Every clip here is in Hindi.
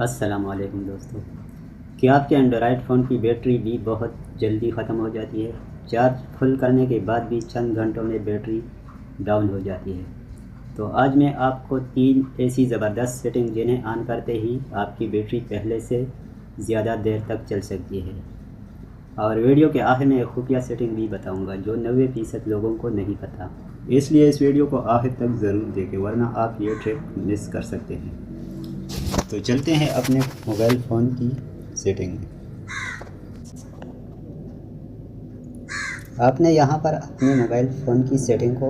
अस्सलाम वालेकुम दोस्तों। क्या आपके एंड्रॉयड फ़ोन की बैटरी भी बहुत जल्दी ख़त्म हो जाती है? चार्ज फुल करने के बाद भी चंद घंटों में बैटरी डाउन हो जाती है। तो आज मैं आपको 3 ऐसी ज़बरदस्त सेटिंग जिन्हें ऑन करते ही आपकी बैटरी पहले से ज़्यादा देर तक चल सकती है। और वीडियो के आखिर में एक खुफिया सेटिंग भी बताऊंगा जो 90% लोगों को नहीं पता, इसलिए इस वीडियो को आखिर तक ज़रूर देखें, वरना आप ये ट्रिक मिस कर सकते हैं। तो चलते हैं अपने मोबाइल फ़ोन की सेटिंग में। आपने यहाँ पर अपने मोबाइल फ़ोन की सेटिंग को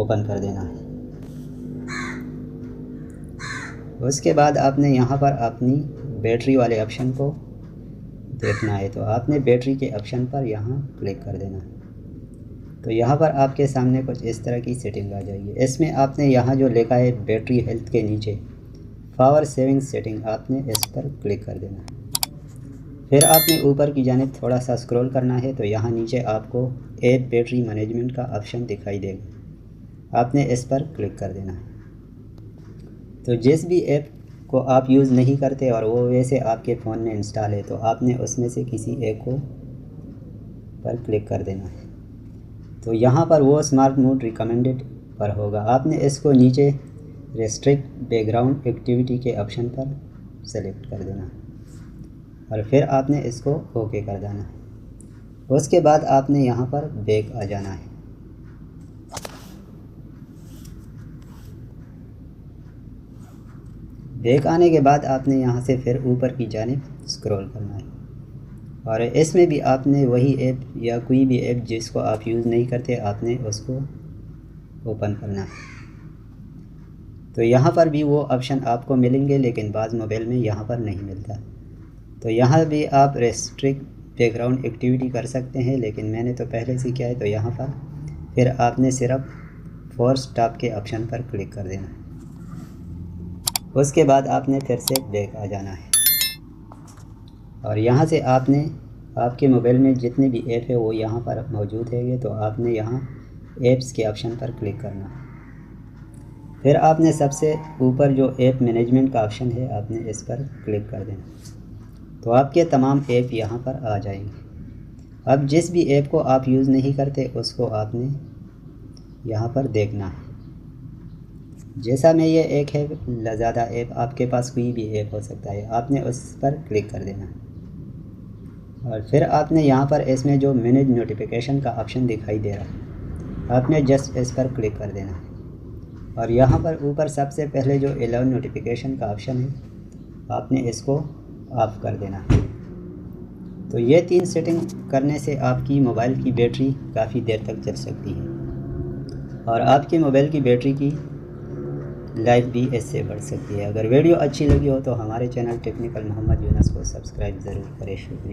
ओपन कर देना है। उसके बाद आपने यहाँ पर अपनी बैटरी वाले ऑप्शन को देखना है, तो आपने बैटरी के ऑप्शन पर यहाँ क्लिक कर देना है। तो यहाँ पर आपके सामने कुछ इस तरह की सेटिंग आ जाएगी। इसमें आपने यहाँ जो लिखा है बैटरी हेल्थ के नीचे पावर सेविंग सेटिंग, आपने इस पर क्लिक कर देना है। फिर आपने ऊपर की जानिब थोड़ा सा स्क्रॉल करना है, तो यहाँ नीचे आपको ऐप बैटरी मैनेजमेंट का ऑप्शन दिखाई देगा, आपने इस पर क्लिक कर देना है। तो जिस भी ऐप को आप यूज़ नहीं करते और वो वैसे आपके फ़ोन में इंस्टॉल है, तो आपने उसमें से किसी ऐप को पर क्लिक कर देना है। तो यहाँ पर वो स्मार्ट मोड रिकमेंडेड पर होगा, आपने इसको नीचे रेस्ट्रिक्ट बैकग्राउंड एक्टिविटी के ऑप्शन पर सेलेक्ट कर देना है और फिर आपने इसको ओके कर देना है। उसके बाद आपने यहाँ पर बैक आ जाना है। बैक आने के बाद आपने यहाँ से फिर ऊपर की जानिब स्क्रॉल करना है और इसमें भी आपने वही ऐप या कोई भी ऐप जिसको आप यूज़ नहीं करते, आपने उसको ओपन करना है। तो यहाँ पर भी वो ऑप्शन आपको मिलेंगे, लेकिन बाज़ मोबाइल में यहाँ पर नहीं मिलता। तो यहाँ भी आप रेस्ट्रिक्ट बैकग्राउंड एक्टिविटी कर सकते हैं, लेकिन मैंने तो पहले से किया है, तो यहाँ पर फिर आपने सिर्फ फोर्स स्टॉप के ऑप्शन पर क्लिक कर देना है। उसके बाद आपने फिर से बैक आ जाना है और यहाँ से आपने आपके मोबाइल में जितने भी ऐप है वो यहाँ पर मौजूद है, तो आपने यहाँ ऐप्स के ऑप्शन पर क्लिक करना है। फिर आपने सबसे ऊपर जो ऐप मैनेजमेंट का ऑप्शन है, आपने इस पर क्लिक कर देना, तो आपके तमाम ऐप यहाँ पर आ जाएंगे। अब जिस भी ऐप को आप यूज़ नहीं करते उसको आपने यहाँ पर देखना है। जैसा में ये एक है लज़ादा ऐप, आपके पास कोई भी ऐप हो सकता है, आपने उस पर क्लिक कर देना है और फिर आपने यहाँ पर इसमें जो मैनेज नोटिफिकेशन का ऑप्शन दिखाई दे रहा है, आपने जस्ट इस पर क्लिक कर देना है और यहाँ पर ऊपर सबसे पहले जो अलाउ नोटिफिकेशन का ऑप्शन है, आपने इसको ऑफ़ कर देना है। तो ये 3 सेटिंग करने से आपकी मोबाइल की बैटरी काफ़ी देर तक चल सकती है और आपके मोबाइल की बैटरी की लाइफ भी इससे बढ़ सकती है। अगर वीडियो अच्छी लगी हो तो हमारे चैनल टेक्निकल मोहम्मद यूनस को सब्सक्राइब ज़रूर करें। शुक्रिया।